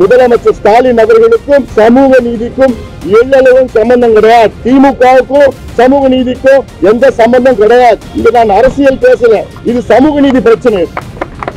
முதலமைச்சர் ஸ்டாலின் அவர்களுக்கும் சமூக நீதிக்கும் எல்லளவும் சம்பந்தம் கிடையாது. திமுகவுக்கும் சமூக நீதிக்கும் எந்த சம்பந்தம் கிடையாது. இங்க நான் அரசியல் பேசல, இது சமூக நீதி பிரச்சனை.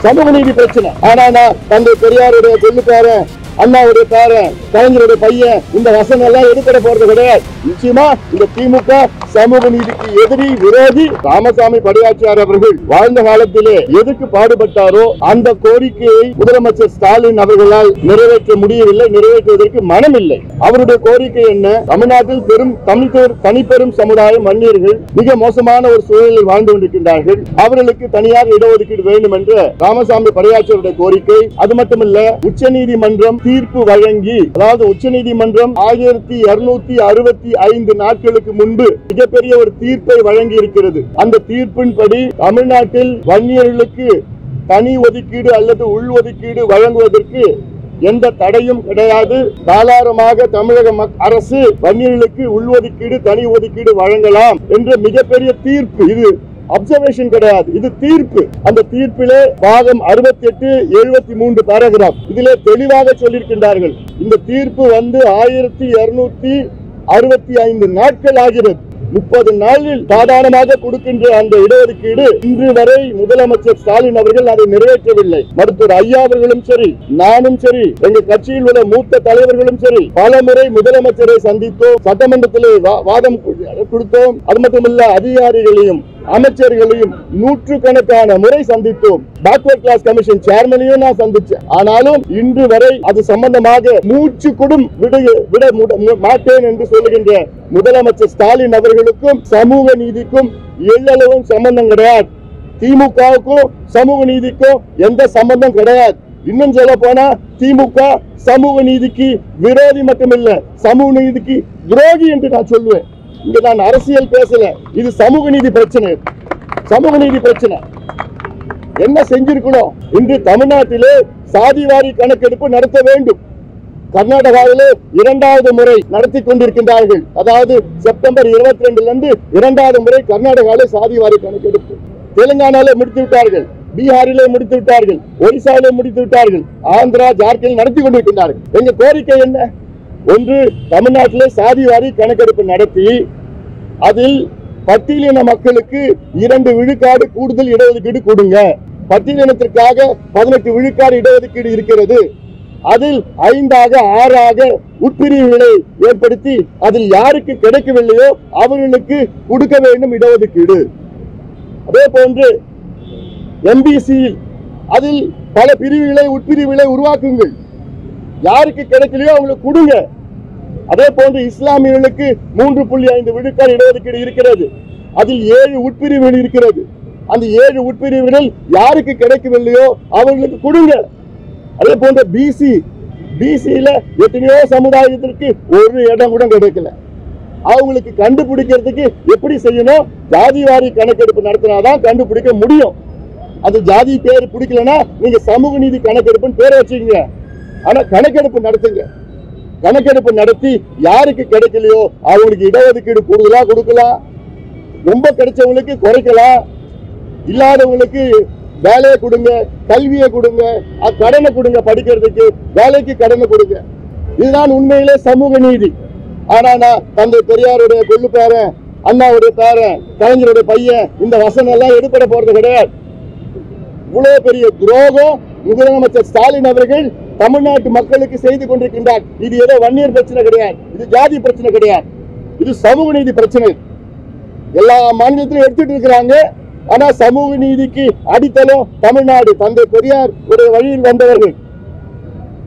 சமூக நீதி பிரச்சனை. ஆனா நான் தந்தை பெரியாருடைய கொள்ளுக்காரன், அண்ணாவுடைய பேரன், கலைஞருடைய பையன், இந்த வசனம் எல்லாம் எடுக்கிற போறது கிடையாது. நிச்சயமா இந்த திமுக சமூக நீதிக்கு எதிரி, விரோதி. ராமசாமி படையாச்சியார் அவர்கள் வாழ்ந்த காலத்திலே எதுக்கு பாடுபட்டாரோ அந்த கோரிக்கையை முதலமைச்சர் ஸ்டாலின் அவர்களால் நிறைவேற்ற முடியவில்லை, நிறைவேற்றுவதற்கு மனம் இல்லை. அவருடைய கோரிக்கை என்ன? தமிழ்நாட்டில் தனிப்பெரும் சமுதாயம் வன்னியர்கள் மிக மோசமான ஒரு சூழலில் வாழ்ந்து கொண்டிருக்கின்றார்கள். அவர்களுக்கு தனியாக இடஒதுக்கீடு வேண்டும் என்ற ராமசாமி படையாச்சியாருடைய கோரிக்கை. அது மட்டுமல்ல, உச்சநீதிமன்றம் தீர்ப்பு வழங்கி, அதாவது உச்சநீதிமன்றம் 1265 நாட்களுக்கு முன்பு மிகப்பெரிய ஒரு தீர்ப்பை வழங்கி இருக்கிறது. அந்த தீர்ப்பின்படி தமிழ்நாட்டில் வன்னியர்களுக்கு தனி ஒதுக்கீடு அல்லது உள் ஒதுக்கீடு வழங்குவதற்கு எந்த தடையும் கிடையாது. தாராளமாக தமிழக அரசு வன்னியர்களுக்கு உள்ஒதுக்கீடு, தனி ஒதுக்கீடு வழங்கலாம் என்ற மிகப்பெரிய தீர்ப்பு. இது அப்சர்வேஷன் கிடையாது, இது தீர்ப்பு. அந்த தீர்ப்பிலே பாகம் 68, 73 பாராகிராஃப் இதிலே தெளிவாக சொல்லியிருக்கின்றார்கள். இந்த தீர்ப்பு 1265 நாட்கள் ஆகிறது. 30 நாளில் சாதாரணமாக கொடுக்கின்ற அந்த இடஒதுக்கீடு இன்று வரை முதலமைச்சர் ஸ்டாலின் அவர்கள் அதை நிறைவேற்றவில்லை. மருத்துவர் ஐயா அவர்களும் சரி, நானும் சரி, எங்க கட்சியில் உள்ள மூத்த தலைவர்களும் சரி, பல முறை முதலமைச்சரை சந்தித்தோம், சட்டமன்றத்தில் வாதம் கொடுத்தோம். அது மட்டுமல்ல, அதிகாரிகளையும் அமைச்சர்களையும் நூற்றுக்கணக்கான முறை சந்தித்தோம். பேக்வர்ட் கிளாஸ் கமிஷன் சேர்மனையும் நான் சந்திச்சேன். ஆனாலும் இன்று வரை அது சம்பந்தமாக மூச்சு கொடும் விட மாட்டேன் என்று சொல்லுகின்ற முதலமைச்சர் ஸ்டாலின் அவர்களுக்கும் சமூக நீதிக்கும் எல்லளவும் சம்பந்தம் கிடையாது. திமுகவுக்கும் சமூக நீதிக்கும் எந்த சம்பந்தம் கிடையாது. இன்னும் சொல்ல போனா திமுக சமூக நீதிக்கு விரோதி மட்டுமில்ல, சமூக நீதிக்கு துரோகி என்று நான் சொல்லுவேன். இங்க நான் அரசியல் பேசல, இது சமூக நீதி பிரச்சனை. சமூக நீதி பிரச்சனை என்ன செஞ்சிருக்கணும்? இன்று தமிழ்நாட்டிலே சாதிவாரி கணக்கெடுப்பு நடத்த வேண்டும். கர்நாடகாவிலே 2வது முறை நடத்தி கொண்டிருக்கின்றார்கள். அதாவது செப்டம்பர் 22 இருந்து 2வது முறை கர்நாடகாவிலே சாதிவாரி கணக்கெடுப்பு. தெலுங்கானாவிலே முடித்து விட்டார்கள், பீகாரிலே முடித்து விட்டார்கள், ஒரிசாவிலே முடித்து விட்டார்கள், ஆந்திரா, ஜார்க்கண்ட் நடத்தி கொண்டிருக்கின்றார்கள். எங்க கோரிக்கை என்ன? ஒன்று, தமிழ்நாட்டிலே சாதிவாரி கணக்கெடுப்பு நடத்தி அதில் பட்டியலின மக்களுக்கு 2 விழுக்காடு கூடுதல் இடஒதுக்கீடு கொடுங்க. பட்டியலினத்திற்காக 18 விழுக்காடு இடஒதுக்கீடு இருக்கிறது. அதில் 5ஆக 6ஆக உட்பிரிவுகளை ஏற்படுத்தி அதில் யாருக்கு கிடைக்கவில்லையோ அவர்களுக்கு கொடுக்க வேண்டும் இடஒதுக்கீடு. அதே போன்று எம்பிசி அதில் பல பிரிவுகளை உட்பிரிவுகளை உருவாக்குங்கள். யாருக்கு கிடைக்கலையோ அவங்களுக்கு கொடுங்க. அதே போன்று இஸ்லாமியர்களுக்கு 3.5 விழுக்காடு இடஒதுக்கீடு இருக்கிறது. அதில் 7 உட்பிரிவுகள் இருக்கிறது. அந்த 7 உட்பிரிவுகள் யாருக்கு கிடைக்கவில்லையோ அவர்களுக்கு கொடுங்க. அதே போன்ற பிசியில எத்தனையோ சமுதாயத்திற்கு ஒரு இடம் கூட கிடைக்கல. அவங்களுக்கு கண்டுபிடிக்கிறதுக்கு எப்படி செய்யணும்? ஜாதிவாரி கணக்கெடுப்பு நடத்தினாதான் கண்டுபிடிக்க முடியும். அது ஜாதி பேர் பிடிக்கலன்னா நீங்க சமூக நீதி கணக்கெடுப்புன்னு பேர் வச்சுக்கீங்க. ஆனா கணக்கெடுப்பு நடத்துங்க. கணக்கெடுப்பு நடத்தி யாருக்கு கிடைக்கலையோ அவங்களுக்கு இடஒதுக்கீடு கூடுதலா கொடுக்கலாம், ரொம்ப கிடைச்சவங்களுக்கு குறைக்கலாம், இல்லாதவங்களுக்கு வேலையை கொடுங்க, கல்வியை கொடுங்க, கடனை கொடுங்க, படிக்கிறதுக்கு வேலைக்கு கடனை கொடுங்க. இதுதான் உண்மையிலே சமூக நீதி. ஆனா நான் தந்தை பெரியாருடைய கொள்ளு பேரன், அண்ணாவுடைய பேரன், கலைஞருடைய பையன், இந்த வசனம் எல்லாம் எடுப்பட போறது கிடையாது. இவ்வளவு பெரிய துரோகம் முதலமைச்சர் ஸ்டாலின் அவர்கள் தமிழ்நாட்டு மக்களுக்கு செய்து கொண்டிருக்கின்றார். இது ஏதோ வன்னியர் பிரச்சனை கிடையாது, இது ஜாதி பிரச்சனை கிடையாது, இது சமூக நீதி பிரச்சனை. எல்லா மாநிலத்திலும் எடுத்துட்டு இருக்கிறாங்க. ஆனா சமூக நீதிக்கு அடித்தளம் தமிழ்நாடு. தந்தை பெரியார் ஒரு வழியில் வந்தவர்கள்.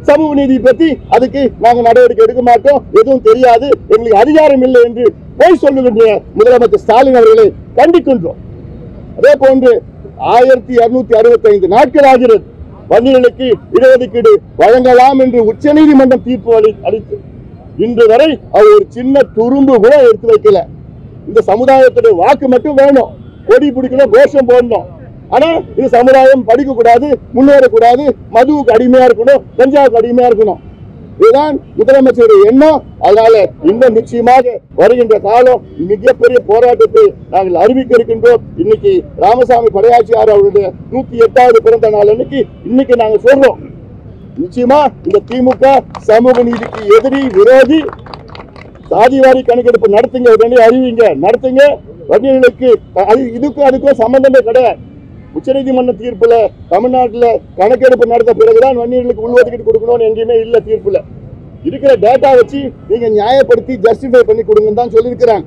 சமூக நீதி பத்தி அதுக்கு நாங்க நடவடிக்கை எடுக்க மாட்டோம், எதுவும் தெரியாது, எங்களுக்கு அதிகாரம் இல்லை என்று போய் சொல்லுகின்ற முதலமைச்சர் ஸ்டாலின் அவர்களை கண்டிக்கின்றோம். அதே போன்று 1265 நாட்கள் ஆகிறது வன்னியர்களுக்கு இடஒதுக்கீடு வழங்கலாம் என்று உச்சநீதிமன்றம் தீர்ப்பு அளித்து இன்று வரை அவர் ஒரு சின்ன துரும்பு கூட எடுத்து வைக்கல. இந்த சமுதாயத்துடைய வாக்கு மட்டும் வேணும், கொடி பிடிக்கணும், கோஷம் போடணும். ஆனா இந்த சமுதாயம் படிக்க கூடாது, முன்னேறக்கூடாது, மதுவுக்கு அடிமையா இருக்கணும், கஞ்சாவுக்கு அடிமையா இருக்கணும். இதுதான் முதலமைச்சருடைய எண்ணம். அதனால இன்னும் நிச்சயமாக வருகின்ற காலம் மிகப்பெரிய போராட்டத்தை நாங்கள் அறிவிக்க இருக்கின்றோம். இன்னைக்கு ராமசாமி படையாச்சியார் அவருடைய 108வது பிறந்த நாள் அன்னைக்கு இன்னைக்கு நாங்க சொல்றோம், நிச்சயமா இந்த திமுக சமூக நீதிக்கு எதிரி, விரோதி. சாதிவாரி கணக்கெடுப்பு நடத்துங்க, உடனே அறிவிங்க, நடத்துங்க. வன்னியர்களுக்கு இதுக்கும் அதுக்கும் சம்பந்தமே கிடையாது. உச்சநீதிமன்ற தீர்ப்புல தமிழ்நாட்டில் கணக்கெடுப்பு நடத்த பிறகுதான் வன்னியர்களுக்கு உள்ஒதுக்கீடு கொடுக்கணும்னு எங்கேயுமே இல்ல. தீர்ப்புல இருக்கிற டேட்டா வச்சு நீங்க நியாயப்படுத்தி ஜஸ்டிஃபை பண்ணி கொடுங்கன்னு தான் சொல்லியிருக்கிறாங்க.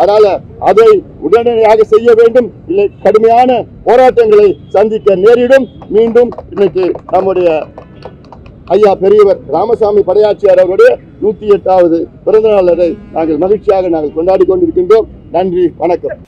அதனால அதை உடனடியாக செய்ய வேண்டும், இல்லை கடுமையான போராட்டங்களை சந்திக்க நேரிடும். மீண்டும் இன்னைக்கு நம்முடைய ஐயா பெரியவர் ராமசாமி படையாச்சியார் அவருடைய 108வது பிறந்த நாளை நாங்கள் மகிழ்ச்சியாக கொண்டாடி கொண்டிருக்கின்றோம். நன்றி, வணக்கம்.